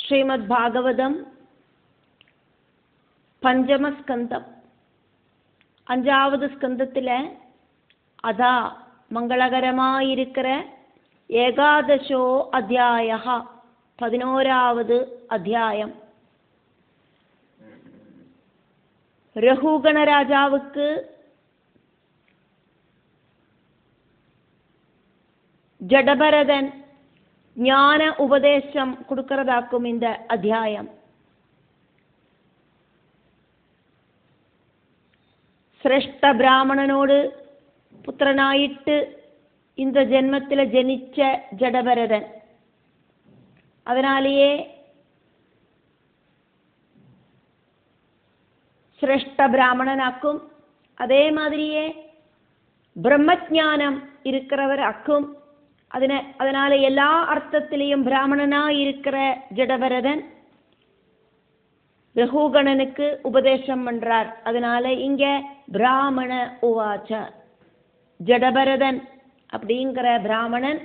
ஸ்ரீமத் பாகவதம் பஞ்சம ஸ்கந்தம் 5வது ஸ்கந்தத்தில் அதா மங்களகரமாயிருக்கிற ஏகாதசோ அத்தியாய 11வது அத்தியாயம். ரகுகண ராஜாவுக்கு ஜடபரதன் ஞான உபதேசம் கொடுக்கிறதாக்கும் இந்த அத்தியாயம். சிரேஷ்ட பிராமணனோடு புத்திரனாயிட்டு இந்த ஜென்மத்தில் ஜனிச்ச ஜடபரதன். அதனாலேயே சிரேஷ்ட பிராமணனாக்கும், அதே மாதிரியே பிரம்மஜானம் இருக்கிறவர் ஆக்கும். அதனால எல்லா அர்த்தத்திலையும் பிராமணனா இருக்கிற ஜடபரதன் ரகுகணனுக்கு உபதேசம் பண்றார். அதனால இங்க பிராமண உவாச்ச, ஜடபரதன் அப்படிங்கிற பிராமணன்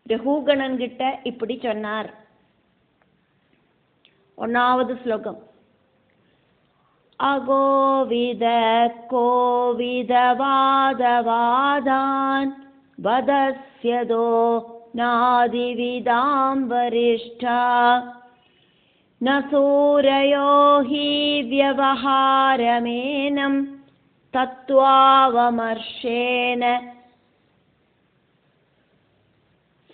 ரகுகணன் கிட்ட இப்படி சொன்னார். 1வது ஸ்லோகம். அகோவித கோவிதவாதவாதான் வதஸ்யதோ நாதிவிதாம் வரிஷ்டா ந சூரயோ ஹி வ்யவஹாரமேனம் தத்வாவமர்ஷேன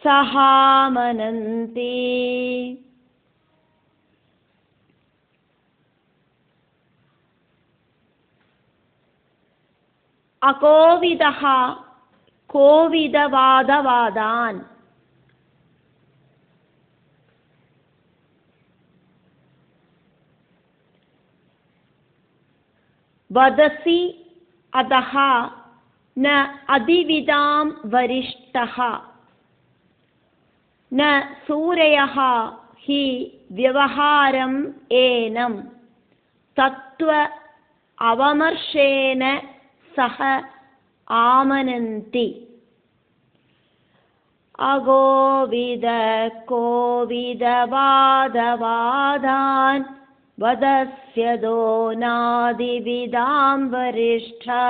சஹாமனந்தி. அகோவிதஹ கோவிதவாதவாதான். வதசி அதஹ ந அதிவிதாம் வரிஷ்டஹ ந சூரயஹ ஹி வ்யவஹாரம் ஏனம் தத்வ அவமர்ஷேன சஹ ஆமனந்தி. அகோவித கோவிதவாதவாதான் வதஸ்யதோ நாதிவிதாம் வரிஷ்டா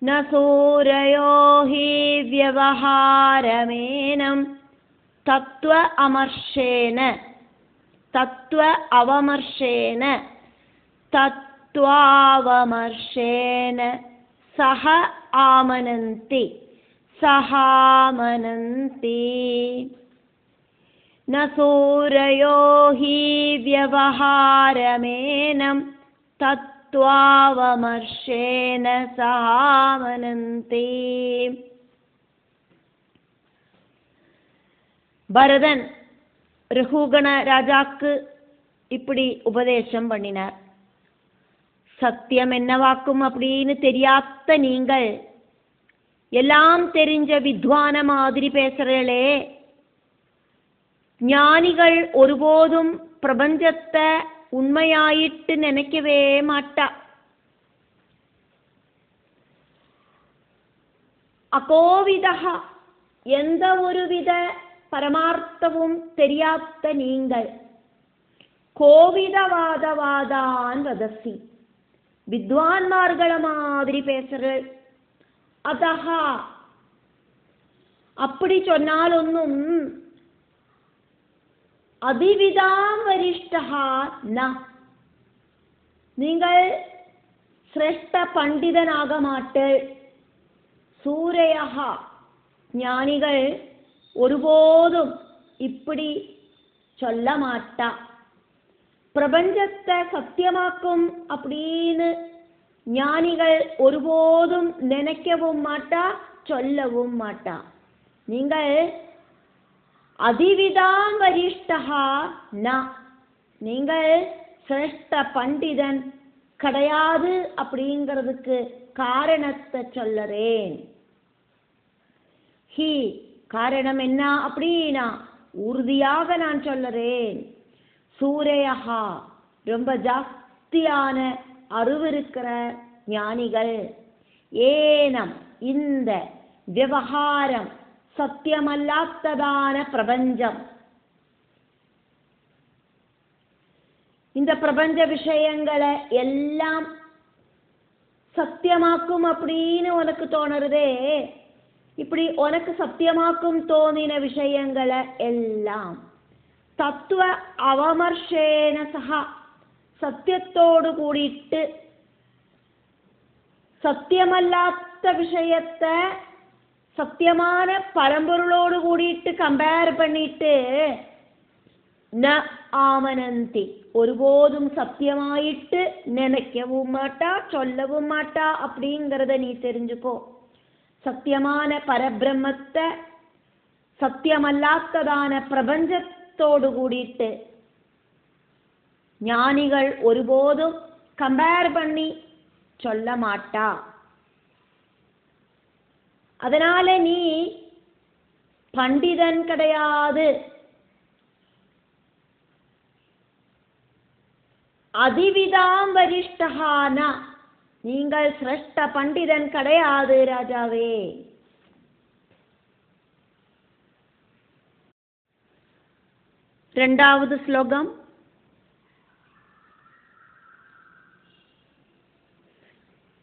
ந சூரயோ ஹி வ்யவஹாரமேனம் தத்வ அவமர்ஷேன தத்வாவமர்ஷேன சஹ ஆமனந்தி சஹாமனந்தி. ந சூரயோ ஹி வ்யவஹாரமேனம் தத்வாவமர்ஷேன சஹாமனந்தி. பரதன் ரகுகண ராஜாக்கு இப்படி உபதேசம் பண்ணினார். சத்தியம் என்னவாக்கும் அப்படின்னு தெரியாத நீங்கள் எல்லாம் தெரிஞ்ச வித்வான மாதிரி பேசுறீங்களே. ஞானிகள் ஒருபோதும் பிரபஞ்சத்தை உண்மையாயிட்டு நினைக்கவே மாட்டா. அகோவிதஹா எந்த ஒரு வித பரமார்த்தமும் தெரியாத நீங்கள் கோவிதவாதவாதான் வதசி வித்வான்மார்கள மாதிரி பேசுற. அதஹா அப்படி சொன்னால் ஒன்னும் அதிவிதாம் வரிஷ்டஹா ந நீங்கள் சிரேஷ்ட பண்டிதனாக மாட்டீர். சூரயஹா ஞானிகள் ஒருபோதும் இப்படி சொல்ல மாட்டா. பிரபஞ்சத்தை சத்தியமாக்கும் அப்படின்னு ஞானிகள் ஒருபோதும் நினைக்கவும் மாட்டா, சொல்லவும் மாட்டா. நீங்கள் அதிவிதாம் வரிஷ்டஹா ந நீங்கள் சிரேஷ்ட பண்டிதன் கிடையாது அப்படிங்கிறதுக்கு காரணத்தை சொல்லறேன். ஹி காரணம் என்ன அப்படின்னா உறுதியாக நான் சொல்லறேன். சூரயஹா ரொம்ப ஜாஸ்தியான அறிவிருக்கிற ஞானிகள் ஏனம் இந்த விவகாரம் சத்தியமல்லாத்ததான பிரபஞ்சம் இந்த பிரபஞ்ச விஷயங்களை எல்லாம் சத்தியமாக்கும் அப்படின்னு உனக்கு தோணுறதே, இப்படி உனக்கு சத்தியமாக்கும் தோணின விஷயங்களை எல்லாம் தத்துவ அவமர்ஷேன சகா, சத்தியத்தோடு கூடிட்டு சத்தியமல்லாத விஷயத்தை சத்தியமான பரம்பொருளோடு கூடிட்டு கம்பேர் பண்ணிட்டு ந ஆமனந்தி, ஒருபோதும் சத்தியமாயிட்டு நினைக்கவும் மாட்டா சொல்லவும் மாட்டா அப்படிங்கிறத நீ தெரிஞ்சுக்கோ. சத்தியமான பரபிரம்மத்தை சத்தியமல்லாத்ததான பிரபஞ்சத்தோடு கூடிட்டு ஞானிகள் ஒருபோதும் கம்பேர் பண்ணி சொல்ல மாட்டா. அதனால நீ பண்டிதன் கிடையாது, அதிவிதாம் வரிஷ்டஹான, நீங்கள் சிரஷ்ட பண்டிதன் கிடையாது ராஜாவே. இரண்டாவது ஸ்லோகம்.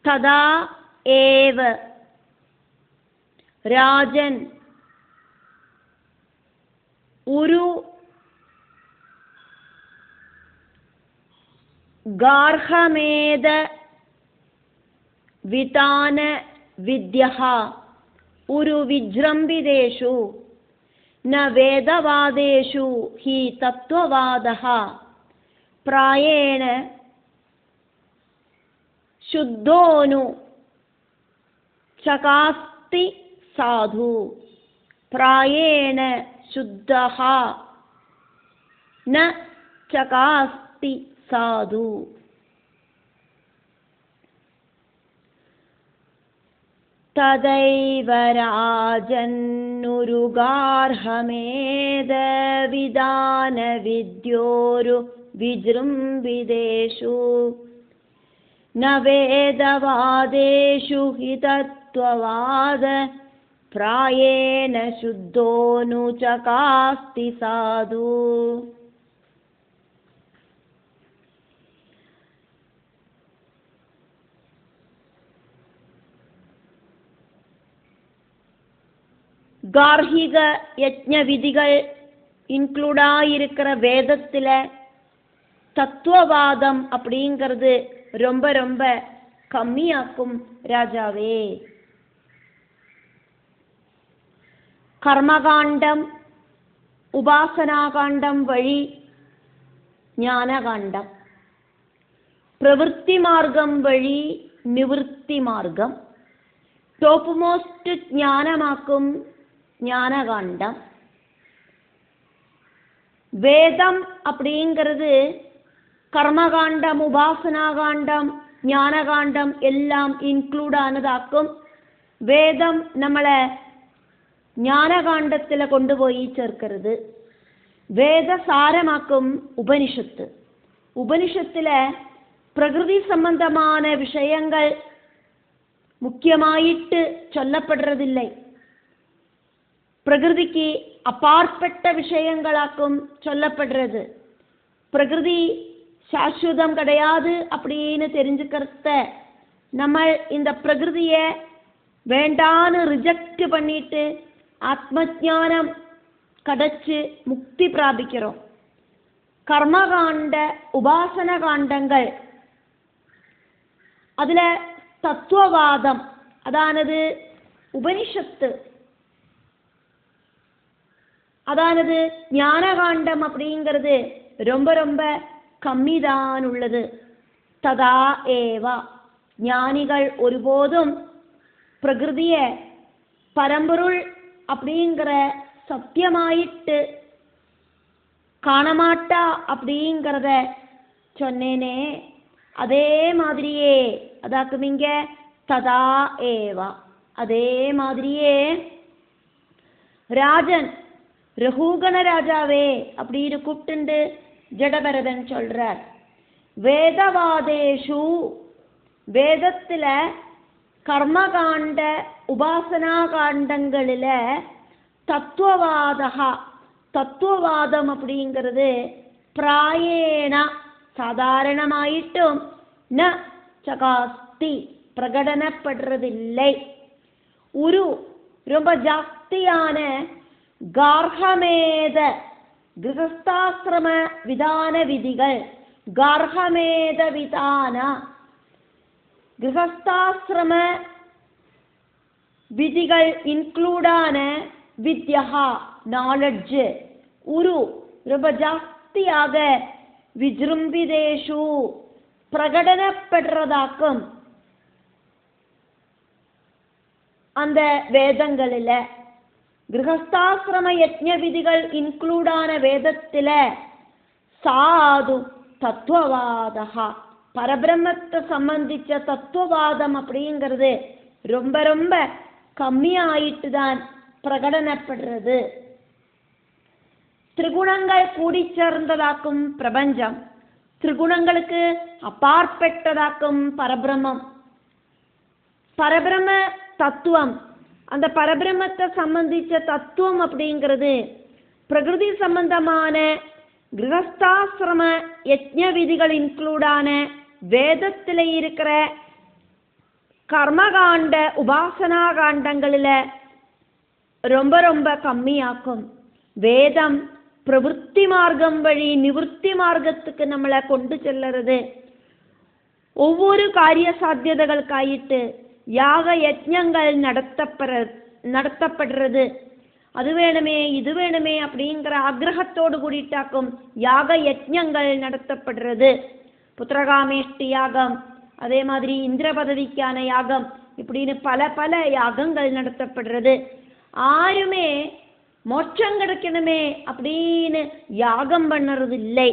ததா ஏவ ராஜன் உரு கார்ஹமேத விதான வித்யஹ உரு விஜ்ரம்பிதேஷு ந வேதவாதேஷு ஹி தத்துவவாதஹ பிராயேண शुद्धोनु चकास्ति साधु, प्रायेण शुद्धः न चकास्ति साधु. तदैव राजन्नुरुगार्हमेद विदान विद्योरु विजृम्भिदेषु न वेदवादेषु हि तत्त्ववाद प्रायेण शुद्धोनु चकास्ति साधु. கார்ஹிக யஜ்ஞ விதிகள் இன்க்ளூடாயிருக்கிற வேதத்துல தத்துவவாதம் அப்படிங்கிறது ரொம்ப ரொம்ப கம்மியாக்கும் ராஜாவே. கர்மகாண்டம் உபாசனாகாண்டம் வழி ஞானகாண்டம், பிரவൃத்தி மார்க்கம் வழி நிவൃத்தி மார்க்கம், ടോപ്പ് മോസ്റ്റ് ജ്ഞാനമാക്കും ஞானகாண்டம். வேதம் அப்படிங்கிறது கர்மகாண்டம் உபாசனாகாண்டம் ஞானகாண்டம் எல்லாம் இன்க்ளூட் ஆனதாக்கும். வேதம் நம்மளை ஞானகாண்டத்தில் கொண்டு போய் சேர்க்கிறது. வேத சாரமாக்கும் உபனிஷத்து. உபனிஷத்தில் பிரகிருதி சம்பந்தமான விஷயங்கள் முக்கியமாயிட்டு சொல்லப்படுறதில்லை. பிரகிருதிக்கு அப்பாற்பட்ட விஷயங்களாக்கும் சொல்லப்படுறது. பிரகிருதி சாஸ்வதம் கிடையாது அப்படின்னு தெரிஞ்சுக்கிறத நம்ம இந்த பிரகிருதியை வேண்டான்னு ரிஜெக்ட் பண்ணிட்டு ஆத்மஞானம் கிடைச்சு முக்தி பிராபிக்கிறோம். கர்மகாண்ட உபாசன காண்டங்கள் அதுல தத்துவவாதம் அதானது உபனிஷத்து அதானது ஞானகாண்டம் அப்படிங்கிறது ரொம்ப ரொம்ப கம்மிதான் உள்ளது. ததா ஏவா ஞானிகள் ஒருபோதும் பிரகிருதிய பரம்பொருள் அப்படிங்கிற சத்தியமாயிட்டு காணமாட்டா அப்படிங்கிறத சொன்னேனே, அதே மாதிரியே அதாக்கும் இங்க ததா ஏவா அதே மாதிரியே ராஜன் ரகுகண ராஜாவே அப்படின்னு கூப்பிட்டு ஜடபரதன் சொல்றார். வேதவாதேஷு வேதத்துல கர்மகாண்ட உபாசனா காண்டங்களில தத்துவவாதம் அப்படிங்கிறது பிராயேண சாதாரணமாயிட்டும் ந சகாஸ்தி பிரகடனப்படுறதில்லை. ஒரு ரொம்ப ஜாஸ்தியான கார்ஹமேத கிரகஸ்தாசிரம விதான விதிகள், கார்ஹமேத விதான கிரகஸ்தாசிரம விதிகள் இன்க்ளூடான வித்யா நாலெட்ஜ் ஒரு ரொம்ப ஜாஸ்தியாக விஜృంభిதேஷு பிரகடனப்படுறதாக்கும் அந்த வேதங்களில் கிரகஸ்தாசிரம யஜ்ஞ விதிகள் இன்க்ளூடான வேதத்தில் சாது தத்துவவாதா பரபிரம்மத்தை சம்பந்திச்ச தத்துவவாதம் அப்படிங்கிறது ரொம்ப ரொம்ப கம்மியாயிட்டு தான் பிரகடனப்படுறது. திரிகுணங்கள் கூடி சேர்ந்ததாக்கும் பிரபஞ்சம், திரிகுணங்களுக்கு அப்பாற்பட்டதாக்கும் பரபிரம்மம், பரபிரம்ம தத்துவம், அந்த பரபிரம்மத்தை சம்பந்திச்ச தத்துவம் அப்படிங்கிறது பிரகிருதி சம்பந்தமான கிரகஸ்தாசிரம யஜ்ஞ விதிகள் இன்க்ளூடான வேதத்தில் இருக்கிற கர்மகாண்ட உபாசனா காண்டங்களில் ரொம்ப ரொம்ப கம்மியாக்கும். வேதம் பிரவೃತ್ತಿ மார்க்கம் வழி நிவೃತ್ತಿ மார்க்கத்துக்கு நம்மளை கொண்டு செல்லுறது. ஒவ்வொரு காரிய சாத்தியதைகளுக்காயிட்டு யாக யஜ்ஞங்கள் நடத்தப்படுறது. அது வேணுமே இது வேணுமே அப்படிங்கிற ஆக்ரகத்தோடு கூடிட்டாக்கும் யாக யஜ்ஞங்கள் நடத்தப்படுறது. புத்திரகாமேஷ்டி யாகம், அதே மாதிரி இந்திர பதவிக்கான யாகம், இப்படின்னு பல பல யாகங்கள் நடத்தப்படுறது. யாருமே மோட்சம் கிடைக்கணுமே அப்படின்னு யாகம் பண்ணுறது இல்லை.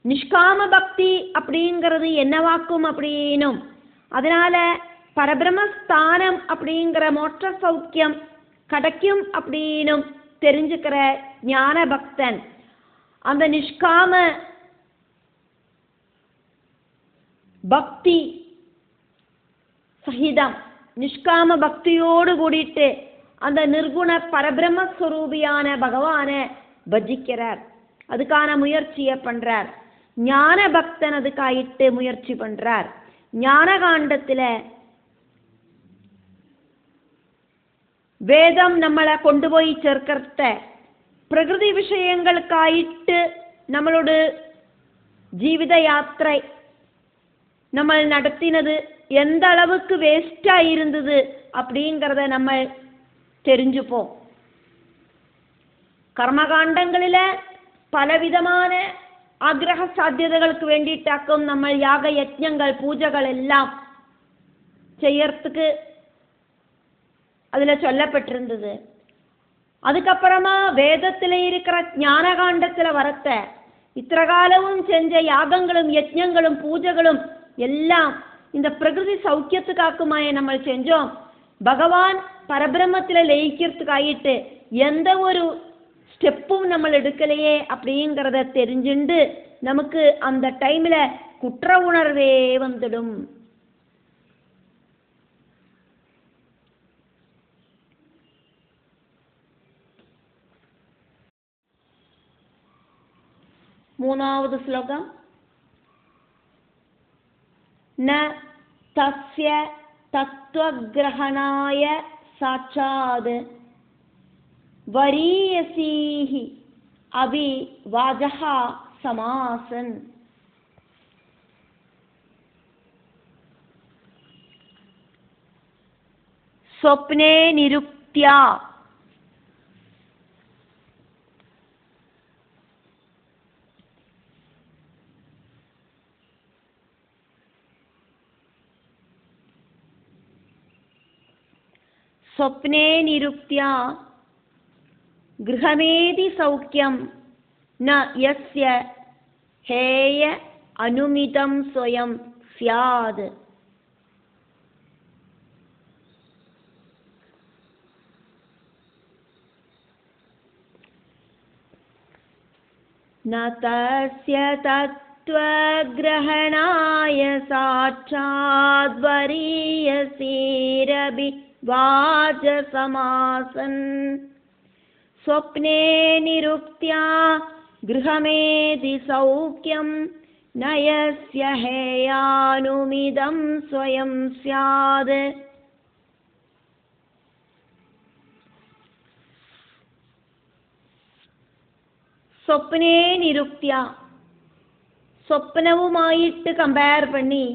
நிஷ்காம பக்தி அப்படிங்கிறது என்னவாக்கும் அப்படின்னும், அதனால பரபிரம்மஸ்தானம் அப்படிங்கிற மோட்ச சௌக்கியம் கிடைக்கும் அப்படின்னும் தெரிஞ்சுக்கிற ஞான பக்தன் அந்த நிஷ்காம பக்தி சகிதம் நிஷ்காம பக்தியோடு கூடிட்டு அந்த நிர்குண பரபிரம்மஸ்வரூபியான பகவானை பஜிக்கிறார், அதுக்கான முயற்சியை பண்றார். ஞான பக்தன் அதுக்காயிட்டு முயற்சி பண்றார். ஞான காண்டத்தில் வேதம் நம்மளை கொண்டு போய் சேர்க்கிறத பிரகிருதி விஷயங்களுக்காயிட்டு நம்மளோட ஜீவித யாத்திரை நம்ம நடத்தினது எந்த அளவுக்கு வேஸ்டா இருந்தது அப்படிங்கிறத நம்ம தெரிஞ்சுப்போம். கர்மகாண்டங்களில் பலவிதமான ஆக்ரக சாத்தியதைகளுக்கு வேண்டிட்டாக்கும் நம்ம யாக யஜ்ஞங்கள் பூஜைகள் எல்லாம் செய்யறதுக்கு அதில் சொல்லப்பட்டிருந்தது. அதுக்கப்புறமா வேதத்தில் இருக்கிற ஞான காண்டத்தில் வரத்த இத்திரகாலமும் செஞ்ச யாகங்களும் யஜ்ஞங்களும் பூஜைகளும் எல்லாம் இந்த பிரகிருதி சௌக்கியத்துக்காக்குமாய நம்ம செஞ்சோம். பகவான் பரபிரம்மத்தில் லயிக்கிறதுக்காயிட்டு எந்த ஒரு ஸ்டெப்பும் நம்ம எடுக்கலையே அப்படிங்கிறத தெரிஞ்சுண்டு நமக்கு அந்த டைமில் குற்ற உணர்வே வந்துடும். மூணாவது ஸ்லோகம். ந தஸ்ய தத்வக்ரஹணாய சாட்சாத் வரியசீஹி அபி வாஜஹ சமாசன். ஸ்வப்னே நிருப்த்யா स्वप्ने निरुप्त्या गृहमेदि सौख्यं न यस्य हेय अनुमितं स्वयं स्यात्. न तस्य तत्त्वग्रहणाय साक्षाद्वरीयसीरभि वाचसमासन्. स्वप्ने निरुप्त्या கிருஹமேதி சௌக்கியம் நயஸ்ய ஹேயானுமிதம் ஸ்வயம் ஸ்யாத். സ്വപ്നേ നിരുക്ത്യ, സ്വപ്നവുമായിട്ട് കമ്പയർ പണി,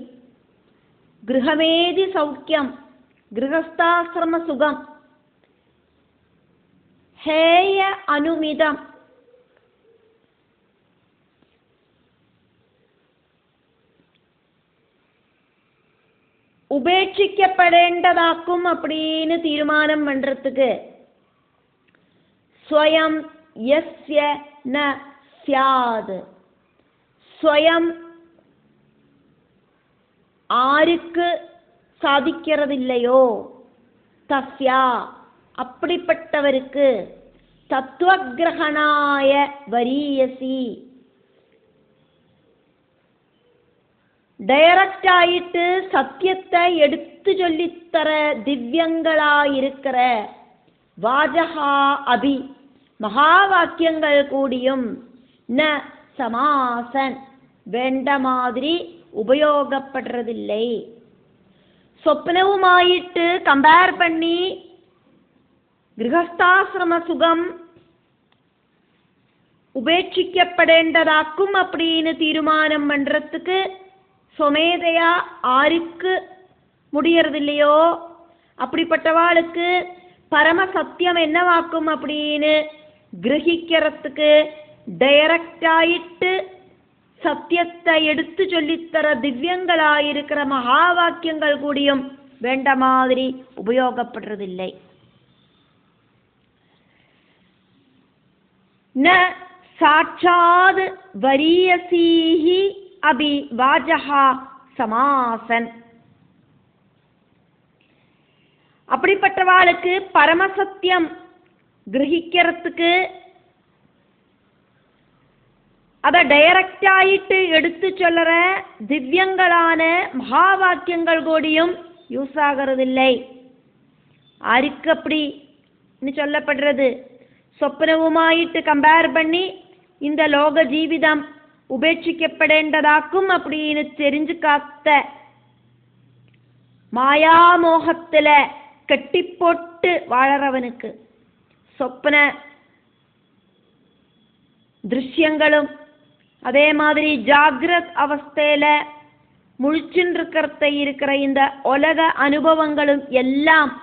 ഗൃഹമേതി സൗഖ്യം, ഗൃഹസ്ഥാശ്രമ സുഖം, ഹേയ അനുമിതം, ഉപേക്ഷിക്കപ്പെടേണ്ടതാക്കും அப்படின்னு തീരുമാനം பண்றதுக்கு സ്വയം യസ്യ ന സ്യാത്, സ്വയം ആർക്ക് സാധിக்கிறதில்லையோ തസ്യ அப்படிப்பட்டவருக்கு தத்துவகிரகணாய வரியசி, டைரக்ட் ஆயிட்டு சத்தியத்தை எடுத்து சொல்லித்தர திவ்யங்களாயிருக்கிற வாஜகா அபி மகா வாக்கியங்கள் கூடியும் ந சமாசன் வேண்ட மாதிரி உபயோகப்படுறதில்லை. சொப்னவுமாயிட்டு கம்பேர் பண்ணி கிரகஸ்தாசிரம சுகம் உபேட்சிக்கப்படேண்டதாக்கும் அப்படின்னு தீர்மானம் பண்றதுக்கு சொமேதையா ஆருக்கு முடியறதில்லையோ அப்படிப்பட்டவாளுக்கு பரம சத்தியம் என்னவாக்கும் அப்படின்னு கிரகிக்கிறதுக்கு டைரக்டாயிட்டு சத்தியத்தை எடுத்து சொல்லித்தர திவ்யங்களாயிருக்கிற மகா வாக்கியங்கள் கூடியும் வேண்ட மாதிரி உபயோகப்படுறதில்லை. ந சாட்சாத் வரியசீஹி அபி வாஜஹா சமாசன், அப்படிப்பட்டவாளுக்கு பரமசத்தியம் கிரகிக்கிறதுக்கு அதை டைரக்டாயிட்டு எடுத்து சொல்லுற திவ்யங்களான மகா வாக்கியங்கள் கூடியும் யூஸ் ஆகிறதில்லை. ஆருக்கு அப்படி சொல்லப்படுறது? சொப்னவுமாயிட்டு கம்பேர் பண்ணி இந்த லோக ஜீவிதம் உபேட்சிக்கப்படேண்டதாக்கும் அப்படின்னு தெரிஞ்சுக்காத்த மாயாமோகத்துல கட்டி போட்டு வாழறவனுக்கு சொப்ன திருஷ்யங்களும் அதே மாதிரி ஜாகிரத் அவஸ்தையில முழிச்சுருக்கிறத இருக்கிற இந்த உலக அனுபவங்களும் எல்லாம்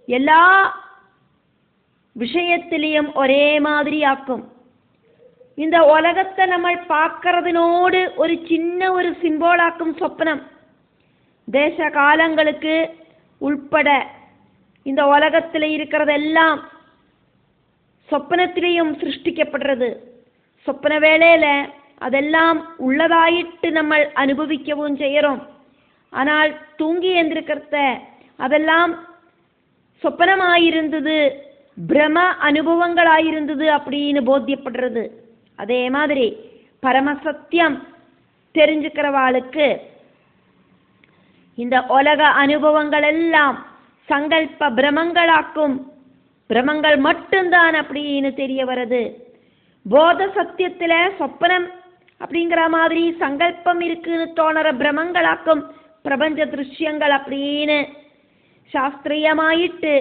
எல்லா விஷயத்திலையும் ஒரே மாதிரி ஆக்கும். இந்த உலகத்தை நம்ம பார்க்கறதுனோடு ஒரு சின்ன ஒரு சிம்போலாக்கும் சொப்னம். தேச காலங்களுக்கு உள்பட இந்த உலகத்தில் இருக்கிறதெல்லாம் சொப்பனத்திலையும் சிருஷ்டிக்கப்படுறது. சொப்பன வேளையில அதெல்லாம் உள்ளதாயிட்டு நம்ம அனுபவிக்கவும் செய்யறோம். ஆனால் தூங்கி எழுந்திருக்கிறத அதெல்லாம் சொப்பனமாயிருந்தது, பிரம அனுபவங்களாயிருந்தது அப்படின்னு போத்தியப்படுறது. அதே மாதிரி பரமசத்தியம் தெரிஞ்சுக்கிறவாளுக்கு இந்த உலக அனுபவங்கள் எல்லாம் சங்கல்ப பிரமங்களாக்கும், பிரமங்கள் மட்டும்தான் அப்படின்னு தெரிய வருது. போத சத்தியத்துல சொப்பனம் அப்படிங்கிற மாதிரி சங்கல்பம் இருக்குன்னு தோணுற பிரமங்களாக்கும் பிரபஞ்ச திருஷ்யங்கள் அப்படின்னு சாஸ்திரியமாயிட்டு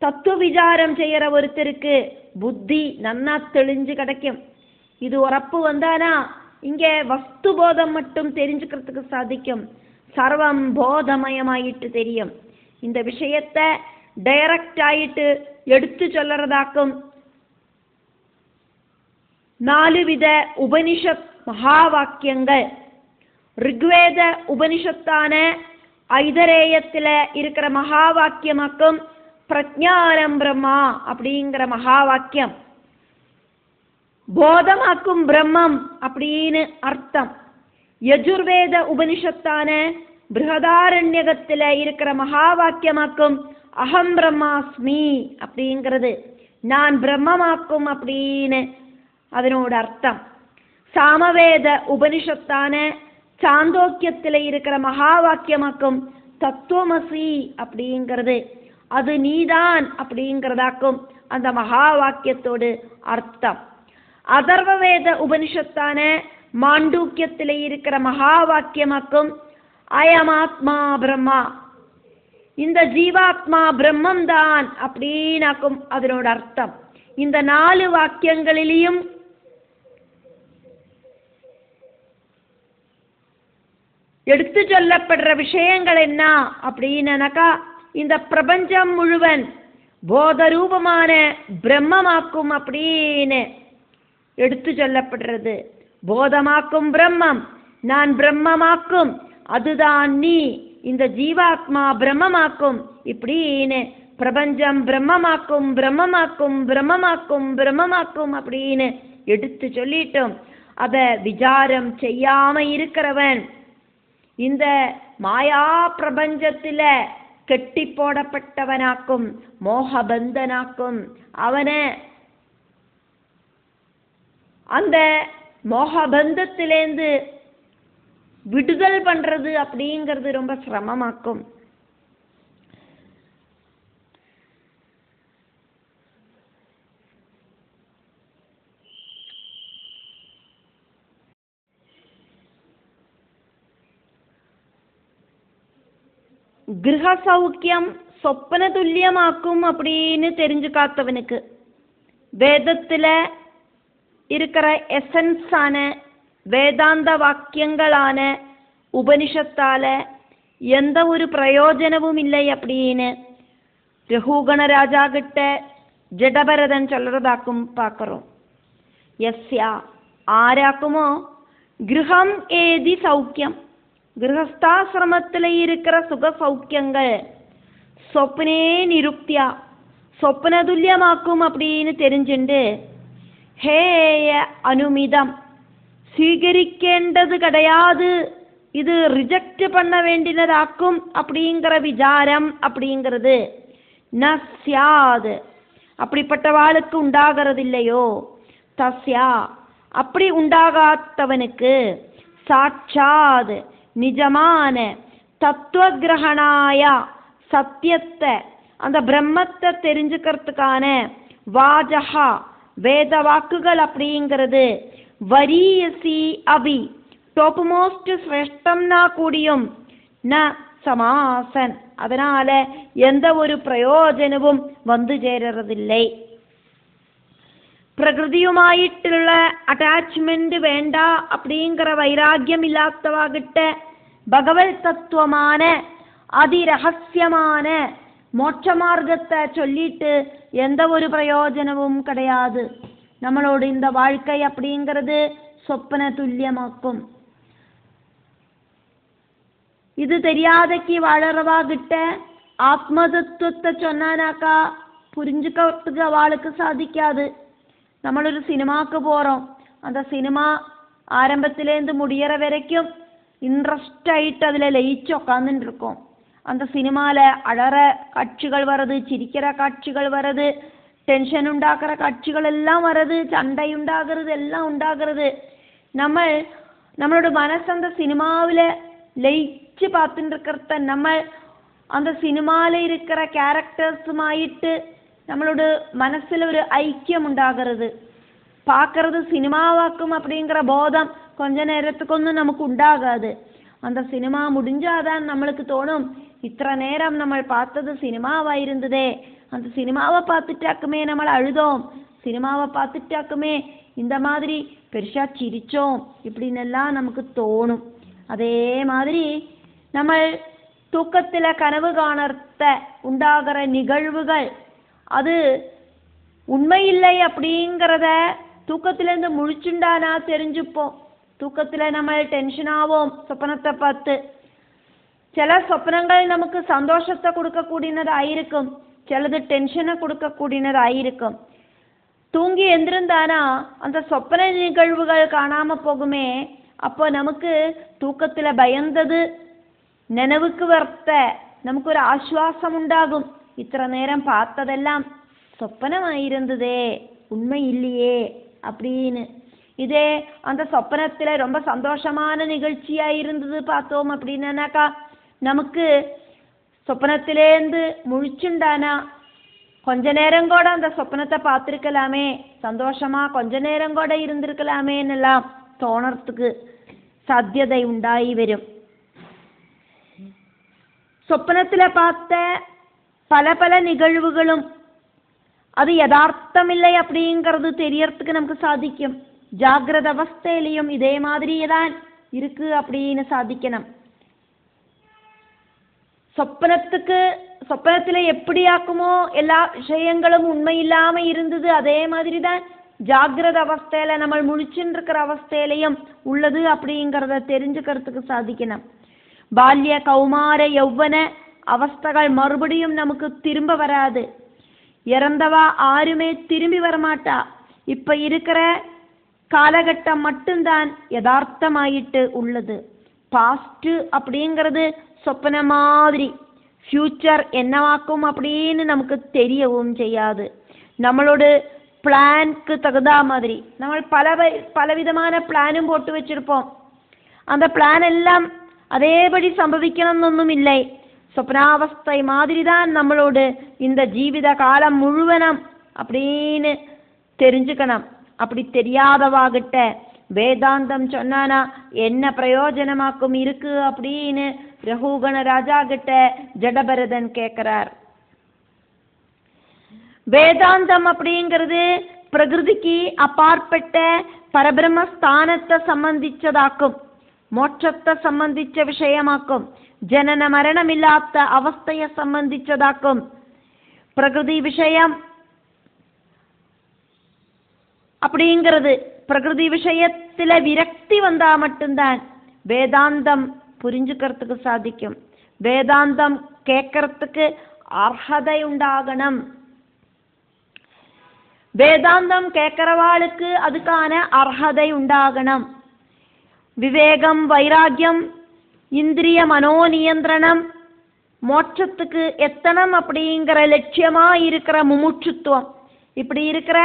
தத்துவ விசாரம் செய்யற ஒருத்தருக்கு புத்தி நன்னா தெளிஞ்சு கிடைக்கும். இது உறப்பு வந்தானா இங்க வஸ்து போதம் மட்டும் தெரிஞ்சுக்கிறதுக்கு சாதிக்கும். சர்வம் போதமயமாயிட்டு தெரியும். இந்த விஷயத்தை டைரக்ட் ஆயிட்டு எடுத்து சொல்லறதாக்கும் 4 வித உபனிஷத் மகா வாக்கியங்கள். ரிக்வேத உபனிஷத்தான ஐதரேயத்துல இருக்கிற மகா வாக்கியமாக்கும் பிரஜானம் பிரம்மா அப்படிங்கிற மகா வாக்கியம். போதமாக்கும் பிரம்மம் அப்படின்னு அர்த்தம். யஜுர்வேத உபனிஷத்தான பிருஹதாரண்யகத்துல இருக்கிற மகா வாக்கியமாக்கும் அகம் பிரம்மாஸ்மி அப்படிங்கிறது நான் பிரம்மமாக்கும் அப்படின்னு அதனோட அர்த்தம். சாமவேத உபனிஷத்தான சாந்தோக்கியத்துல இருக்கிற மகா வாக்கியமாக்கும் தத்துவமசி அப்படிங்கிறது அது நீதான் அப்படிங்கிறதாக்கும் அந்த மகா வாக்கியத்தோடு அர்த்தம். அதர்வவேத உபனிஷத்தான மாண்டூக்கியத்தில் இருக்கிற மகா வாக்கியமாக்கும் அயமாத்மா பிரம்மா, இந்த ஜீவாத்மா பிரம்மம் தான் அப்படின்னாக்கும் அதனோட அர்த்தம். இந்த 4 வாக்கியங்களிலையும் எடுத்து சொல்லப்படுற விஷயங்கள் என்ன அப்படின்னாக்கா, இந்த பிரபஞ்சம் முழுவன் போதரூபமான பிரம்மமாக்கும் அப்படின்னு எடுத்து சொல்லப்படுறது. போதமாக்கும் பிரம்மம், நான் பிரம்மமாக்கும், அதுதான் நீ, இந்த ஜீவாத்மா பிரம்மமாக்கும், இப்படின்னு பிரபஞ்சம் பிரம்மமாக்கும் பிரம்மமாக்கும் பிரம்மமாக்கும் பிரம்மமாக்கும் அப்படின்னு எடுத்து சொல்லிட்டோம். அத விசாரம் செய்யாம இருக்கிறவன் இந்த மாயா பிரபஞ்சத்தில கெட்டி போடப்பட்டவனாக்கும் மோகபந்தனாக்கும். அவனை அந்த மோகபந்தத்திலேந்து விடுதல் பண்றது அப்படிங்கிறது ரொம்ப சிரமமாக்கும். கிரக சௌக்கியம் சொப்பன துல்லியமாக்கும் அப்படின்னு தெரிஞ்சுக்காத்தவனுக்கு வேதத்துல இருக்கிற எசன்ஸான வேதாந்த வாக்கியங்களான உபனிஷத்தால எந்த ஒரு பிரயோஜனமும் இல்லை அப்படின்னு ரகுகண ராஜா கிட்ட ஜடபரதன் சொல்றதாக்கும் பார்க்கிறோம். யஸ்யா ஆராக்குமோ கிரகம் ஏதி சௌக்கியம், கிரகஸ்தாசிரமத்தில் இருக்கிற சுக சௌக்கியங்கள் சொப்னே நிருப்தியா சொப்ன துல்லியமாக்கும் அப்படின்னு தெரிஞ்சுண்டு ஹேய அனுமிதம் ஸ்வீகரிക്കേണ്ടது கிடையாது, இது ரிஜெக்ட் பண்ண வேண்டியதாக்கும் அப்படிங்கிற விசாரம் அப்படிங்கிறது நஸ்யாது அப்படிப்பட்டவாளுக்கு உண்டாகிறதில்லையோ. தஸ்யா அப்படி உண்டாகாத்தவனுக்கு சாட்சாத் நிஜமான தத்துவ கிரகணாயா சத்தியத்தை அந்த பிரம்மத்தை தெரிஞ்சுக்கிறதுக்கான வாஜகா வேத வாக்குகள் அப்படிங்கிறது வரியசி அபி டாப் மோஸ்ட் சிரேஷ்டம்னா கூடியும் ந சமாசன், அதனால எந்த ஒரு பிரயோஜனமும் வந்து ചേരുறதில்லை. പ്രകൃതിയുമായിട്ടുള്ള അറ്റാച്ച്മെന്റ് വേണ്ട அப்படிங்கிற வைராக்கியம் இல்லாதவாகிட்ட பகவத் தத்துவமான அதிரகசியமான மோட்ச மார்க்கத்தை சொல்லிட்டு எந்த ஒரு பிரயோஜனமும் கிடையாது. நம்மளோட இந்த வாழ்க்கை அப்படிங்கிறது சொப்பன துல்லியமாக்கும். இது தெரியாதக்கு வாழறவாகிட்ட ஆத்ம தத்துவத்தை சொன்னானாக்கா புரிஞ்சுக்கிறதுக்கு அவளுக்கு சாதிக்காது. നമ്മളൊരു സിനിമാക്ക് പോகிறோം, அந்த സിനിമ ஆரம்பத்திலேருந்து முடிகிற வரைக்கும் இன்ட்ரெஸ்ட் ஆகிட்டு அதில் லயிச்சு உட்காந்துட்டு இருக்கோம். அந்த சினிமாவில் அழற காட்சிகள் வருது, சிரிக்கிற காட்சிகள் வருது, டென்ஷன் உண்டாக்குற காட்சிகள் எல்லாம் வருது, சண்டை உண்டாகிறது எல்லாம் உண்டாகிறது. நம்மளோட மனசு அந்த சினிமாவில் லயிச்சு பார்த்துட்டு இருக்கிறத நம்ம அந்த சினிமாவில் இருக்கிற கேரக்டர்ஸுமாயிட்டு நம்மளோட மனசில் ஒரு ஐக்கியம் உண்டாகிறது. பார்க்கறது சினிமாவாக்கும் அப்படிங்கிற போதம் கொஞ்ச நேரத்துக்கொന്നും நமக்கு உண்டாகாது. அந்த சினிமா முடிஞ்சாதான் நம்மளுக்கு தோணும், இத்தனை நேரம் நம்ம பார்த்தது சினிமாவாயிருந்ததே, அந்த சினிமாவை பார்த்துட்டாக்குமே நம்ம அழுதோம், சினிமாவை பார்த்துட்டாக்குமே இந்த மாதிரி பெருசா சிரிச்சோம் இப்படின்னெல்லாம் நமக்கு தோணும். அதே மாதிரி நம்ம தூக்கத்தில் கனவு காணறத உண்டாகிற நிகழ்வுகள் அது உண்மையில்லை அப்படிங்கிறத தூக்கத்திலேருந்து முழிச்சுண்டானா தெரிஞ்சுப்போம். தூக்கத்தில் நம்ம டென்ஷன் ஆவோம் சொப்பனத்தை பார்த்து. சில சொப்பனங்கள் நமக்கு சந்தோஷத்தை கொடுக்கக்கூடியதாயிருக்கும், சிலது டென்ஷனை கொடுக்கக்கூடியதாயிருக்கும். தூங்கி எந்திருந்தானா அந்த சொப்பன நிகழ்வுகள் காணாம போகுமே, அப்போ நமக்கு தூக்கத்தில் பயந்தது நினைவுக்கு வரத்த நமக்கு ஒரு ஆஸ்வாசம் உண்டாகும். இத்தனை நேரம் பார்த்ததெல்லாம் சொப்பனமாயிருந்ததே, உண்மை இல்லையே அப்படின்னு. இதே அந்த சொப்பனத்தில் ரொம்ப சந்தோஷமான நிகழ்ச்சியாக இருந்தது பார்த்தோம் அப்படின்னாக்கா நமக்கு சொப்பனத்திலேருந்து முழிச்சுண்டானா கொஞ்ச நேரம் கூட அந்த சொப்பனத்தை பார்த்துருக்கலாமே, சந்தோஷமா கொஞ்ச நேரம் கூட இருந்திருக்கலாமேன்னெல்லாம் தோணறதுக்கு சாத்தியதை உண்டாகி வரும். சொப்பனத்தில் பார்த்த பல பல நிகழ்வுகளும் அது யதார்த்தமில்லை அப்படிங்கிறது தெரியறதுக்கு நமக்கு சாதிக்கும். ஜாகிரத அவஸ்தையிலையும் இதே மாதிரியே தான் இருக்கு அப்படின்னு சாதிக்கணும். சொப்பனத்துல எப்படி ஆக்குமோ எல்லா விஷயங்களும் உண்மை இல்லாம இருந்தது, அதே மாதிரி தான் ஜாகிரத அவஸ்தையில நம்ம முழிச்சுன்னு இருக்கிற அவஸ்தையிலையும் உள்ளது அப்படிங்கிறத தெரிஞ்சுக்கிறதுக்கு சாதிக்கணும். பால்ய கௌமார யௌவன அவஸ்தைகள் மறுபடியும் நமக்கு திரும்ப வராது. இறந்தவா யாருமே திரும்பி வரமாட்டா. இப்ப இருக்கிற காலகட்டம் மட்டும்தான் யதார்த்தமாயிட்டு உள்ளது. பாஸ்ட் அப்படிங்கிறது சொப்பன மாதிரி, ஃபியூச்சர் என்னவாக்கும் அப்படின்னு நமக்கு தெரியவும் செய்யாது. நம்மளோட பிளான்க்கு தகுந்த மாதிரி நம்ம பலவிதமான பிளானும் போட்டு வச்சிருப்போம். அந்த பிளான் எல்லாம் அதேபடி சம்பவிக்கணும்னொன்னும் இல்லை. சொப்னாவஸ்தை மாதிரி தான் நம்மளோட இந்த ஜீவித காலம் முழுவதும் அப்படின்னு தெரிஞ்சுக்கணும். அப்படி தெரியாதவாகிட்ட வேதாந்தம் சொன்னானா என்ன பிரயோஜனமாக்கும் இருக்கு அப்படின்னு ரகுகண ராஜா கிட்ட ஜடபரதன் கேட்கிறார். வேதாந்தம் அப்படிங்கிறது பிரகிருதிக்கு அப்பாற்பட்ட பரபிரம்மஸ்தானத்தை சம்பந்திச்சதாக்கும், மோட்சத்தை சம்பந்திச்ச விஷயமாக்கும், ஜனன மரணம் இல்லாத அவஸ்தைய சம்பந்திச்சதாக்கும். பிரகிருதி விஷயம் அப்படிங்கிறது பிரகிருதி விஷயத்துல விரக்தி வந்தா மட்டும்தான் வேதாந்தம் புரிஞ்சுக்கிறதுக்கு சாதிக்கும். வேதாந்தம் கேட்கறதுக்கு அர்ஹதை உண்டாகணும். வேதாந்தம் கேட்கிறவாளுக்கு அதுக்கான அர்ஹதை உண்டாகணும். விவேகம், வைராக்கியம், இந்திரிய மனோநியந்திரணம், மோட்சத்துக்கு எத்தனம் அப்படிங்கிற லட்சியமா இருக்கிற முமுட்சுத்துவம், இப்படி இருக்கிற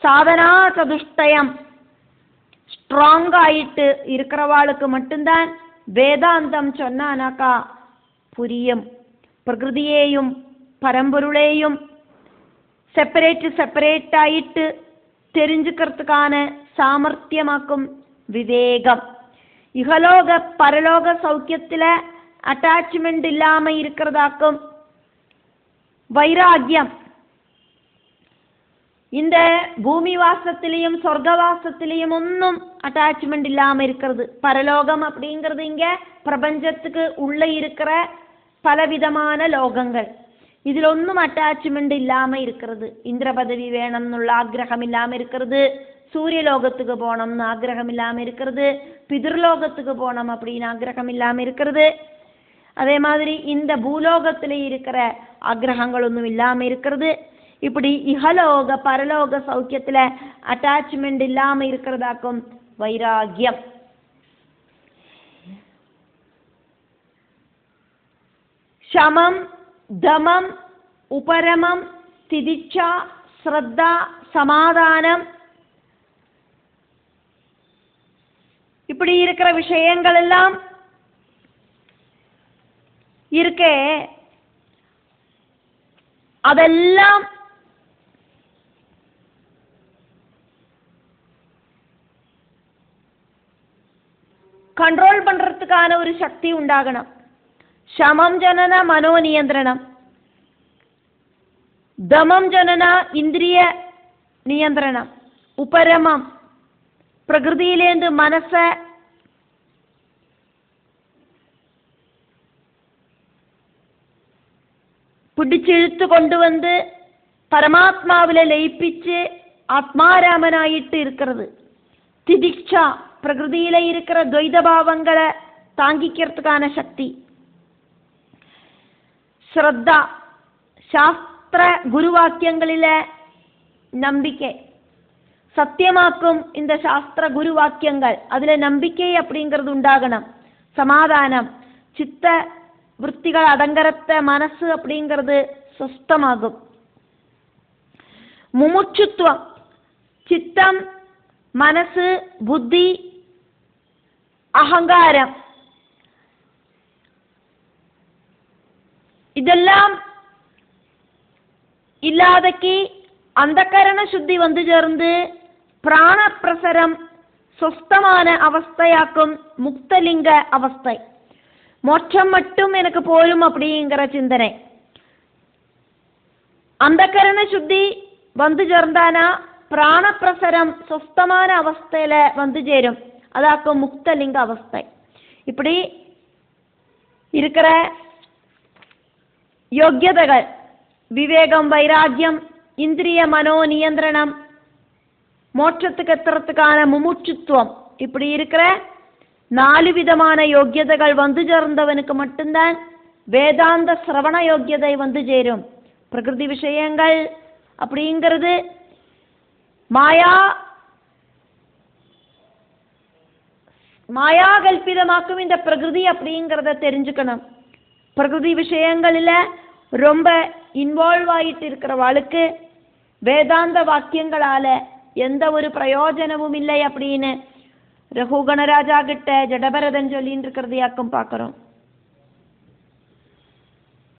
சாதனா சதுஷ்டயம் ஸ்ட்ராங் ஆயிட்டு இருக்கிறவாளுக்கு மட்டும்தான் வேதாந்தம் சொன்னானாக்கா புரியும். பிரகிருதியையும் பரம்பொருளையும் செப்பரேட் ஆயிட்டு தெரிஞ்சுக்கிறதுக்கான சாமர்த்தியமாக்கும் விவேகம். இகலோக பரலோக சௌக்கியத்துல அட்டாச்மெண்ட் இல்லாம இருக்கிறதாக்கும் வைராக்கியம். இந்த பூமி வாசத்திலையும் சொர்க்கவாசத்திலையும் ஒன்றும் அட்டாச்மெண்ட் இல்லாம இருக்கிறது. பரலோகம் அப்படிங்கிறது இங்க பிரபஞ்சத்துக்கு உள்ள இருக்கிற பலவிதமான லோகங்கள், இதுல ஒன்றும் அட்டாச்மெண்ட் இல்லாம இருக்கிறது. இந்திர பதவி வேணும்னுள்ள ஆக்கிரகம் இல்லாம இருக்கிறது, சூரியலோகத்துக்கு போனோம்னு ஆக்கிரகம் இல்லாம இருக்கிறது, பிதிர்லோகத்துக்கு போனோம் அப்படின்னு ஆக்கிரகம் இல்லாம இருக்கிறது. அதே மாதிரி இந்த பூலோகத்துல இருக்கிற ஆக்கிரகங்கள் ஒன்றும் இல்லாம இருக்கிறது. இப்படி இகலோக பரலோக சௌக்கியத்துல அட்டாச்மெண்ட் இல்லாம இருக்கிறதாக்கும் வைராக்கியம். சமம், தமம், உபரமம், திதிச்சா, ஸ்ரத்தா, சமாதானம், இப்படி இருக்கிற விஷயங்கள் எல்லாம் இருக்கே, அதெல்லாம் கண்ட்ரோல் பண்றதுக்கான ஒரு சக்தி உண்டாகணும். சமம் ஜனன மனோநியந்திரணம், தமம் ஜனன இந்திரிய நியந்திரணம், உபரமம் பிரகிருதியிலேந்து மனச பிடிச்சிழுத்து கொண்டு வந்து பரமாத்மாவில லயிப்பிச்சு ஆத்மாராமனாயிட்டு இருக்கிறது. திதிக்ஷா பிரகிருதியில இருக்கிற துவைத பாவங்களை தாங்கிக்கிறதுக்கான சக்தி. ஸ்ரத்தா சாஸ்திர குருவாக்கியங்களில நம்பிக்கை, சத்தியமாக்கும் இந்த சாஸ்திர குருவாக்கியங்கள், அதுல நம்பிக்கை அப்படிங்கிறது உண்டாகணும். சமாதானம், சித்த விற்த்திகள் அடங்கரத்த மனசு அப்படிங்கிறது சுஸ்தமாகும். முமுட்சுத்துவம், சித்தம், மனசு, புத்தி, அகங்காரம், இதெல்லாம் இல்லாதக்கு அந்தகரண சுத்தி வந்து சேர்ந்து பிராணப்பிரசரம் சொஸ்தமான அவஸ்தையாக்கும் முக்தலிங்க அவஸ்தை. மோட்சம் மட்டும் எனக்கு போரும் அப்படிங்கிற சிந்தனை. அந்தகரண சுத்தி வந்து சேர்ந்தானா பிராணப்பிரசரம் சொஸ்தமான அவஸ்தையில வந்து சேரும், அதாக்கும் முக்தலிங்க அவஸ்தை. இப்படி இருக்கிற யோக்கியதைகள் விவேகம், வைராக்கியம், இந்திரிய மனோ நியந்திரணம், மோட்சத்துக்கு எத்துறதுக்கான முமுட்சுத்துவம், இப்படி இருக்கிற 4 விதமான யோக்கியதைகள் வந்து சேர்ந்தவனுக்கு மட்டும்தான் வேதாந்த சிரவண யோக்கியதை வந்து சேரும். பிரகிருதி விஷயங்கள் அப்படிங்கிறது மாயாகல்பிதமாக்கும் இந்த பிரகிருதி அப்படிங்கிறத தெரிஞ்சுக்கணும். பிரகிருதி விஷயங்களில் ரொம்ப இன்வால்வ் ஆகிட்டு இருக்கிறவாளுக்கு வேதாந்த வாக்கியங்களால எந்த ஒரு பிரயோஜனமும் இல்லை அப்படின்னு ரகு கணராஜா கிட்ட ஜடபரதன் சொல்லின்னு இருக்கிறதையாக்கும் பார்க்குறோம்.